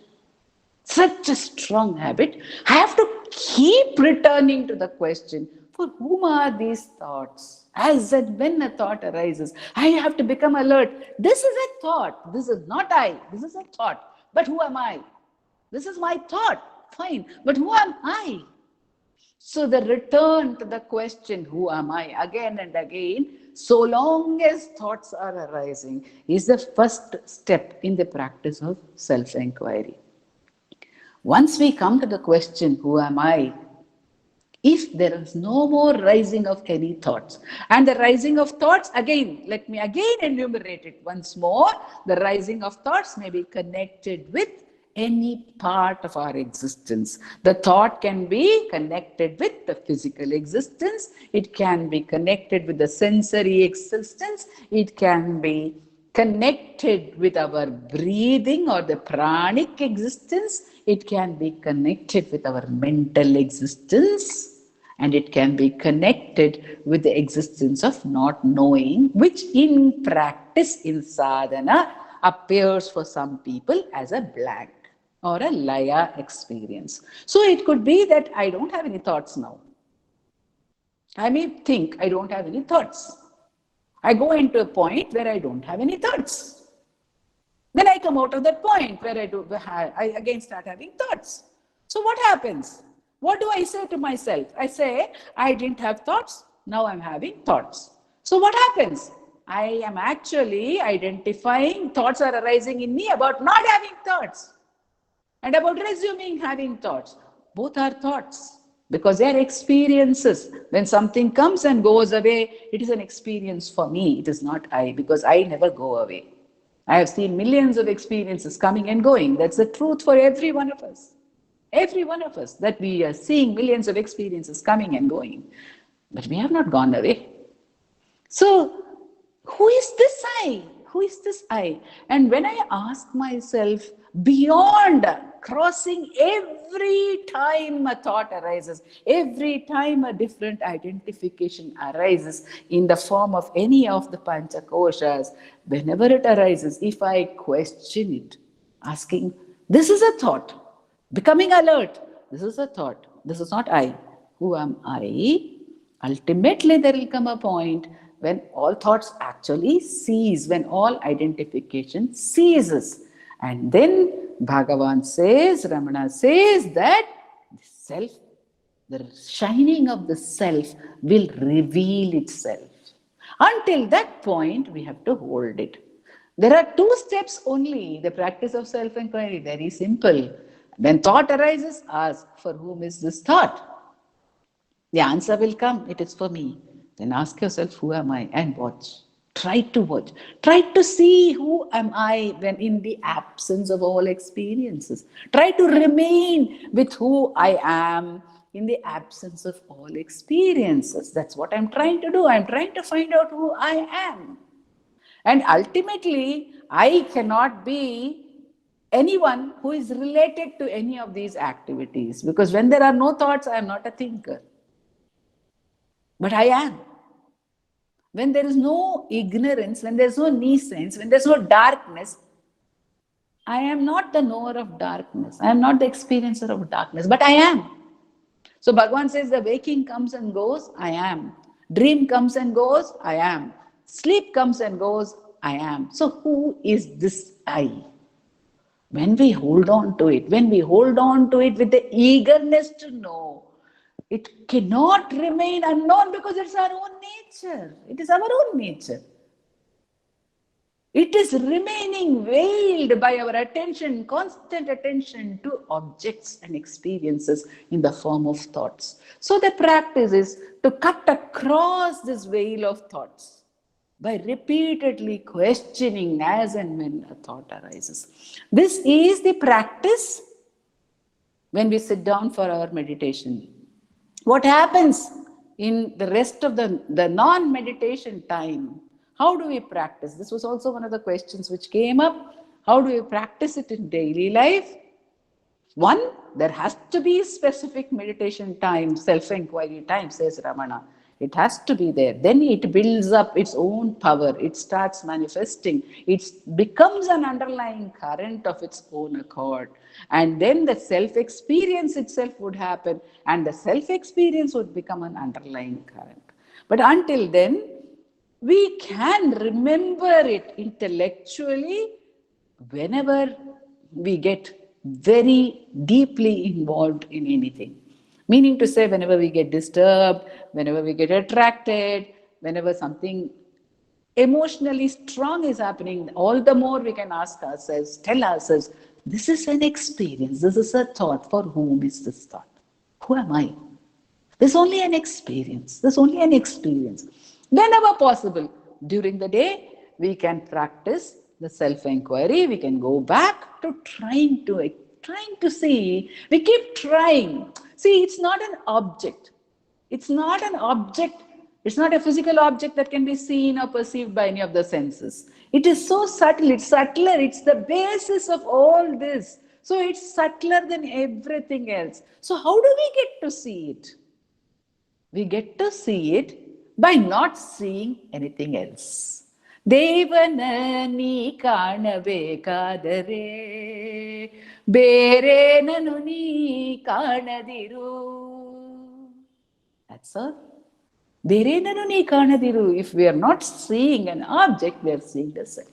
such a strong habit, I have to keep returning to the question, for whom are these thoughts? As and when a thought arises, I have to become alert. This is a thought. This is not I. This is a thought. But who am I? This is my thought. Fine. But who am I? So the return to the question, who am I, again and again, so long as thoughts are arising, is the first step in the practice of self-enquiry. Once we come to the question, who am I? If there is no more rising of any thoughts, and the rising of thoughts, again, let me again enumerate it once more, the rising of thoughts may be connected with any part of our existence. The thought can be connected with the physical existence, it can be connected with the sensory existence, it can be connected with our breathing or the pranic existence, it can be connected with our mental existence, and it can be connected with the existence of not knowing, which in practice, in sadhana, appears for some people as a blank or a laya experience. So it could be that I don't have any thoughts now. I may think I don't have any thoughts. I go into a point where I don't have any thoughts. Then I come out of that point where I again start having thoughts. So what happens? What do I say to myself? I say, I didn't have thoughts, now I'm having thoughts. So what happens? I am actually identifying thoughts are arising in me about not having thoughts and about resuming having thoughts. Both are thoughts because they are experiences. When something comes and goes away, it is an experience for me. It is not I, because I never go away. I have seen millions of experiences coming and going. That's the truth for every one of us. Every one of us, that we are seeing millions of experiences coming and going. But we have not gone away. So, who is this I? Who is this I? And when I ask myself, beyond crossing every time a thought arises, every time a different identification arises in the form of any of the Panchakoshas, whenever it arises, if I question it, asking, this is a thought, becoming alert, this is a thought, this is not I, who am I? Ultimately, there will come a point when all thoughts actually cease, when all identification ceases. And then Bhagavan says, Ramana says that the self, the shining of the self will reveal itself. Until that point, we have to hold it. There are two steps only, the practice of self-enquiry, very simple. When thought arises, ask, for whom is this thought? The answer will come, it is for me. Then ask yourself, who am I? And watch. Try to watch. Try to see who am I when in the absence of all experiences. Try to remain with who I am in the absence of all experiences. That's what I'm trying to do. I'm trying to find out who I am. And ultimately, I cannot be anyone who is related to any of these activities, because when there are no thoughts, I am not a thinker. But I am. When there is no ignorance, when there is no nescience, when there is no darkness, I am not the knower of darkness. I am not the experiencer of darkness, but I am. So Bhagavan says, the waking comes and goes, I am. Dream comes and goes, I am. Sleep comes and goes, I am. So who is this I? When we hold on to it, when we hold on to it with the eagerness to know, it cannot remain unknown because it's our own nature. It is our own nature. It is remaining veiled by our attention, constant attention to objects and experiences in the form of thoughts. So the practice is to cut across this veil of thoughts by repeatedly questioning as and when a thought arises. This is the practice when we sit down for our meditation. What happens in the rest of the non-meditation time? How do we practice? This was also one of the questions which came up. How do we practice it in daily life? One, there has to be specific meditation time, self-enquiry time, says Ramana. It has to be there. Then it builds up its own power. It starts manifesting. It becomes an underlying current of its own accord. And then the self-experience itself would happen, and the self-experience would become an underlying current. But until then, we can remember it intellectually whenever we get very deeply involved in anything. Meaning to say, whenever we get disturbed, whenever we get attracted, whenever something emotionally strong is happening, all the more we can ask ourselves, tell ourselves, this is an experience, this is a thought. For whom is this thought? Who am I? There's only an experience. There's only an experience. Whenever possible, during the day, we can practice the self-enquiry. We can go back to trying to see. We keep trying. See, it's not an object. It's not an object. It's not a physical object that can be seen or perceived by any of the senses. It is so subtle. It's subtler. It's the basis of all this. So it's subtler than everything else. So how do we get to see it? We get to see it by not seeing anything else. Devana ni kaanabekadare, bere nanu ni kaanadiru. That's all. Bere nanu ni kaanadiru. If we are not seeing an object, we are seeing the self.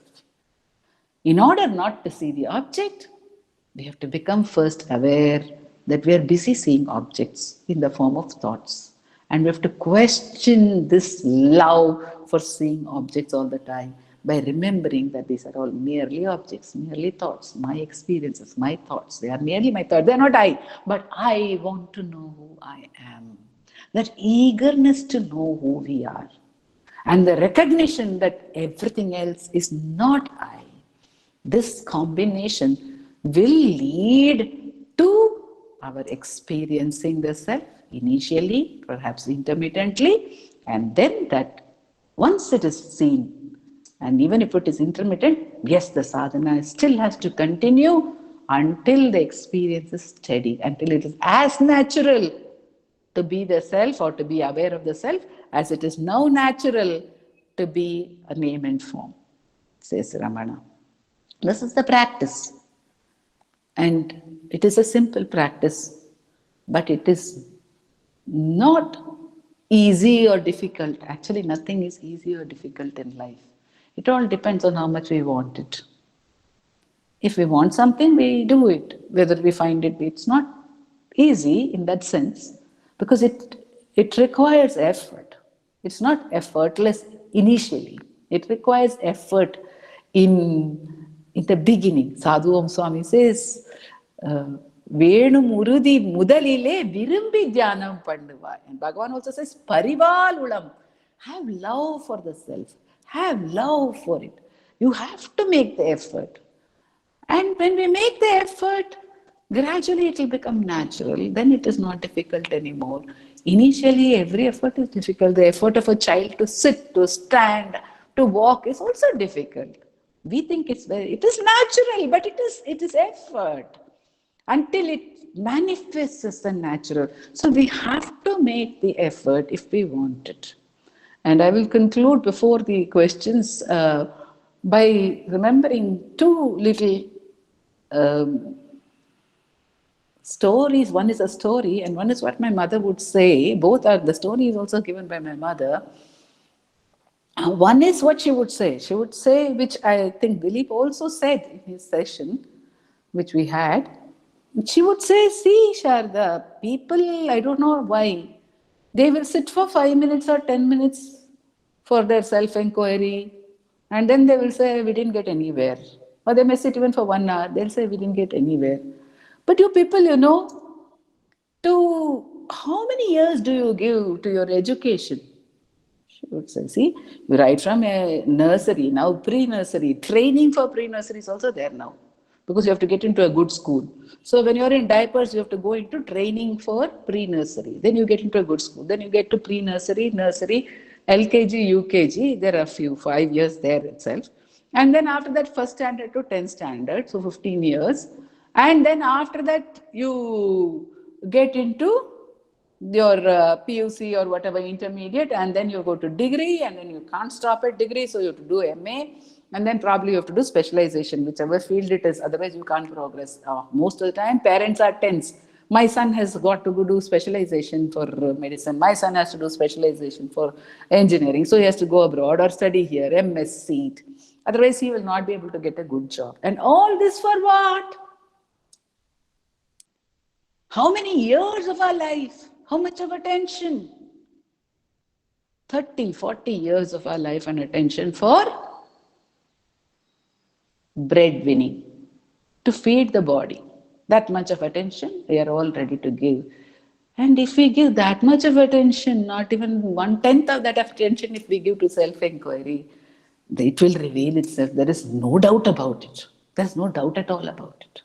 In order not to see the object, we have to become first aware that we are busy seeing objects in the form of thoughts. And we have to question this love for seeing objects all the time by remembering that these are all merely objects, merely thoughts, my experiences, my thoughts. They are merely my thoughts. They are not I. But I want to know who I am. That eagerness to know who we are. And the recognition that everything else is not I. This combination will lead to our experiencing the self. Initially, perhaps intermittently, and then that once it is seen, and even if it is intermittent, yes, the sadhana still has to continue until the experience is steady, until it is as natural to be the self or to be aware of the self as it is now natural to be a name and form, says Ramana. This is the practice. And it is a simple practice, but it is not easy or difficult. Actually, nothing is easy or difficult in life. It all depends on how much we want it. If we want something, we do it. Whether we find it, it's not easy in that sense because it requires effort. It's not effortless initially. It requires effort in the beginning. Sadhu Om Swami says, Venu Murudi Mudalile Virumbi Dhyanam Panduva. And Bhagavan also says, Parivalulam. Have love for the self. Have love for it. You have to make the effort. And when we make the effort, gradually it will become natural. Then it is not difficult anymore. Initially, every effort is difficult. The effort of a child to sit, to stand, to walk is also difficult. We think it is natural, but it is effort. Until it manifests as a natural. So we have to make the effort if we want it. And I will conclude before the questions by remembering two little stories. One is a story and one is what my mother would say. Both are, the story is also given by my mother. One is what she would say. She would say, which I think Dilip also said in his session, which we had. She would say, see, Sharda, people, I don't know why, they will sit for 5 minutes or 10 minutes for their self-enquiry, and then they will say, we didn't get anywhere. Or they may sit even for 1 hour, they'll say, we didn't get anywhere. But you people, to how many years do you give to your education? She would say, see, you write from a nursery, now pre-nursery, training for pre-nursery is also there now. Because you have to get into a good school. So when you're in diapers, you have to go into training for pre-nursery. Then you get into a good school. Then you get to pre-nursery, nursery, LKG, UKG. There are 5 years there itself. And then after that, 1st standard to 10th standard, so 15 years. And then after that, you get into your PUC or whatever intermediate, and then you go to degree, and then you can't stop at degree, so you have to do MA, and then probably you have to do specialization, whichever field it is, otherwise you can't progress. Most of the time, parents are tense. My son has got to go do specialization for medicine. My son has to do specialization for engineering, so he has to go abroad or study here, MS seat. Otherwise, he will not be able to get a good job. And all this for what? How many years of our life? How much of attention? 30, 40 years of our life and attention for breadwinning, to feed the body. That much of attention we are all ready to give. And if we give that much of attention, not even 1/10 of that attention, if we give to self-enquiry, it will reveal itself. There is no doubt about it. There's no doubt at all about it.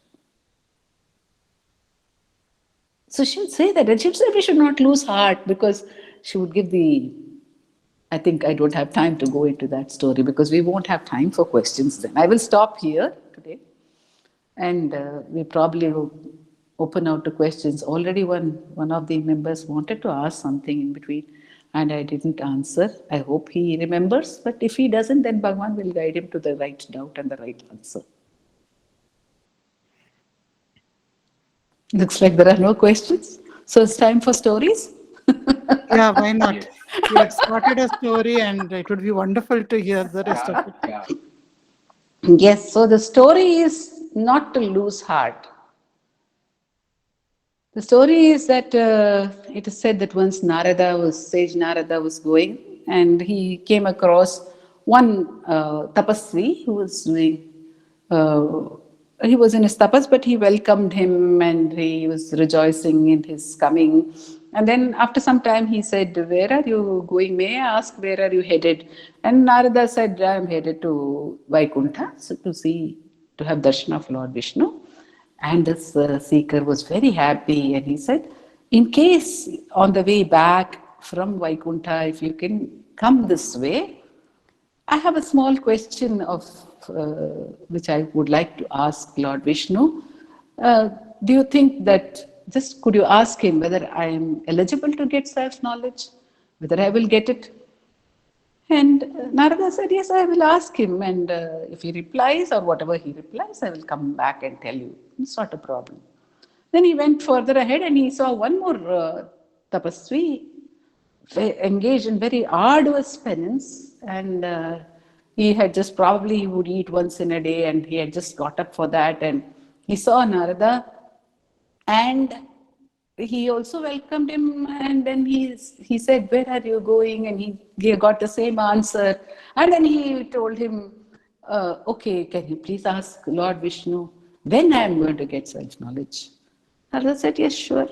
So she would say that, and she would say we should not lose heart, because she would give the, I think I don't have time to go into that story because we won't have time for questions then. I will stop here today, and we probably will open out to questions. Already one of the members wanted to ask something in between and I didn't answer. I hope he remembers, but if he doesn't, then Bhagwan will guide him to the right doubt and the right answer. Looks like there are no questions. So it's time for stories. Yeah, why not? You had started a story, and it would be wonderful to hear the rest of it. Yes, so the story is not to lose heart. The story is that it is said that once Sage Narada was going, and he came across one tapasvi who was doing, he was in his tapas, but he welcomed him and he was rejoicing in his coming. And then after some time he said, "Where are you going? May I ask, where are you headed?" And Narada said, "I am headed to Vaikuntha, so to have darshan of Lord Vishnu." And this seeker was very happy and he said, "In case on the way back from Vaikuntha, if you can come this way, I have a small question of which I would like to ask Lord Vishnu. Do you think that, just could you ask him whether I am eligible to get self-knowledge, whether I will get it?" And Narada said, "Yes, I will ask him. And if he replies or whatever he replies, I will come back and tell you. It's not a problem." Then he went further ahead and he saw one more tapasvi engaged in very arduous penance. And he had just probably, he would eat once in a day and he had just got up for that. And he saw Narada and he also welcomed him, and then he said, "Where are you going?" And he got the same answer. And then he told him, "Okay, can you please ask Lord Vishnu when I am going to get self-knowledge?" Narada said, "Yes, sure."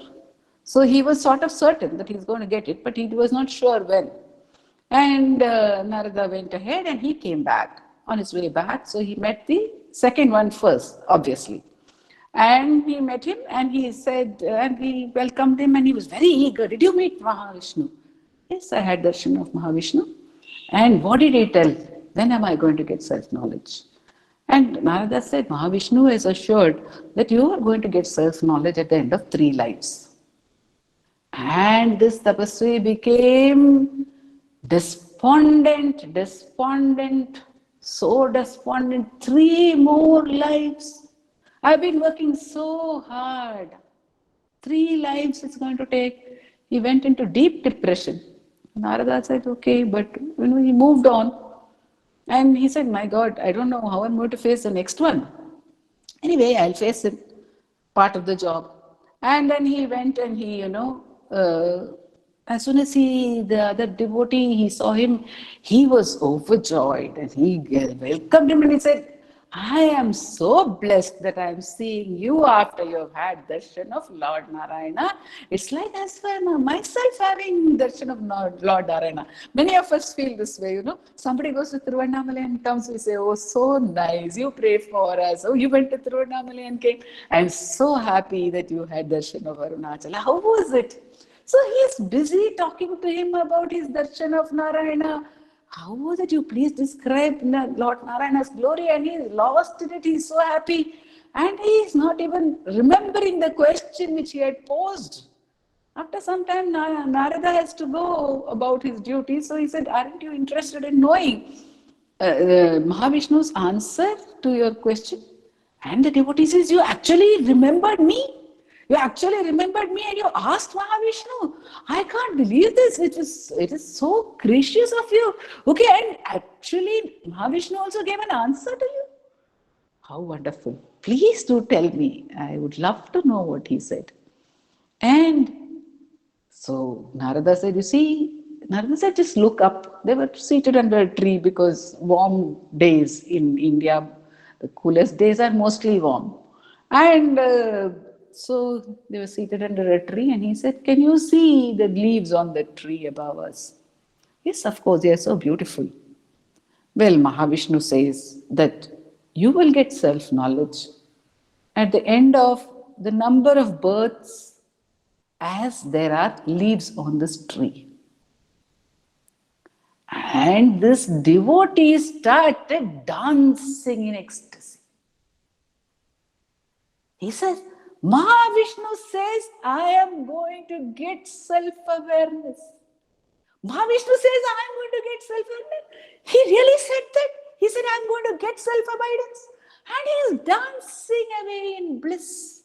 So he was sort of certain that he's going to get it, but he was not sure when. And Narada went ahead and he came back. On his way back, so he met the second one first, obviously. And he met him and he said, and he welcomed him and he was very eager. "Did you meet Mahavishnu?" "Yes, I had darshan of Mahavishnu." "And what did he tell? When am I going to get self-knowledge?" And Narada said, "Mahavishnu is assured that you are going to get self-knowledge at the end of 3 lives." And this tapasvi became despondent, so despondent. 3 more lives. I've been working so hard. 3 lives it's going to take. He went into deep depression. Narada said, "Okay," but he moved on. And he said, "My God, I don't know how I'm going to face the next one. Anyway, I'll face it, part of the job." And then he went and as soon as the other devotee, he saw him, he was overjoyed and he welcomed him and he said, "I am so blessed that I am seeing you after you have had darshan of Lord Narayana. It's like as for myself having darshan of Lord Narayana." Many of us feel this way, Somebody goes to Tiruvannamalai and comes, we say, "Oh, so nice. You pray for us. Oh, you went to Tiruvannamalai and came. I'm so happy that you had darshan of Arunachala. How was it?" So he's busy talking to him about his darshan of Narayana. "How was it? You please describe Lord Narayana's glory." And he's lost in it. He's so happy. And he's not even remembering the question which he had posed. After some time, Narada has to go about his duty. So he said, aren't you interested in knowing Mahavishnu's answer to your question? And the devotee says, you actually remembered me. You actually remembered me and you asked Mahavishnu. I can't believe this. It is so gracious of you. Okay, and actually Mahavishnu also gave an answer to you. How wonderful. Please do tell me. I would love to know what he said. And so Narada said, you see, Narada said, just look up. They were seated under a tree because warm days in India, the coolest days are mostly warm. And so they were seated under a tree, and he said, can you see the leaves on the tree above us? Yes, of course, they are so beautiful. Well, Mahavishnu says that you will get self knowledge at the end of the number of births as there are leaves on this tree. And this devotee started dancing in ecstasy. He says, Mahavishnu says, I am going to get self-awareness. Mahavishnu says, I am going to get self-awareness. He really said that. He said, I am going to get self-abidance. And he is dancing away in bliss.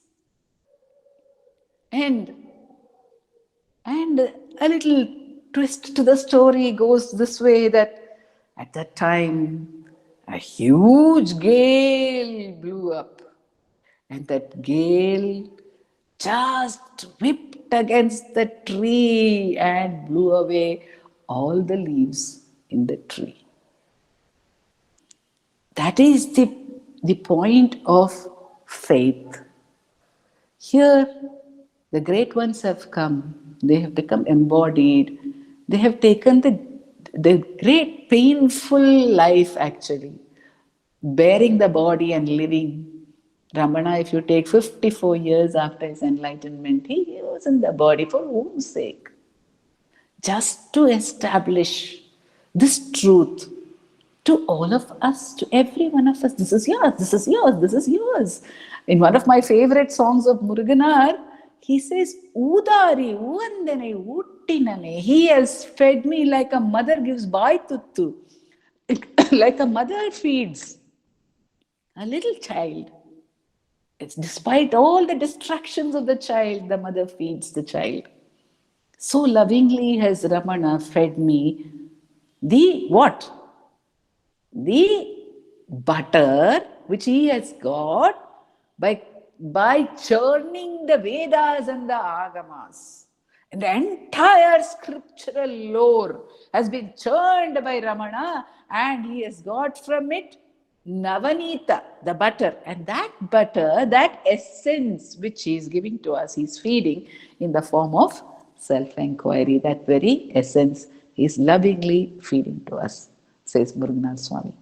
And a little twist to the story goes this way, that at that time, a huge gale blew up. And that gale just whipped against the tree and blew away all the leaves in the tree. That is the point of faith. Here, the great ones have come. They have become embodied. They have taken the great painful life, actually, bearing the body and living. Ramana, if you take 54 years after his enlightenment, he was in the body for whose sake? Just to establish this truth to all of us, to every one of us. This is yours, this is yours, this is yours. In one of my favorite songs of Muruganar, he says, Udari, Uvandane, Uttinane. He has fed me like a mother gives Baituttu. Like a mother feeds a little child. It's despite all the distractions of the child, the mother feeds the child. So lovingly has Ramana fed me the what? The butter which he has got by churning the Vedas and the Agamas. And the entire scriptural lore has been churned by Ramana, and he has got from it Navanita, the butter. And that butter, that essence which he is giving to us, he is feeding in the form of self-enquiry. That very essence he is lovingly feeding to us, says Muruganar Swami.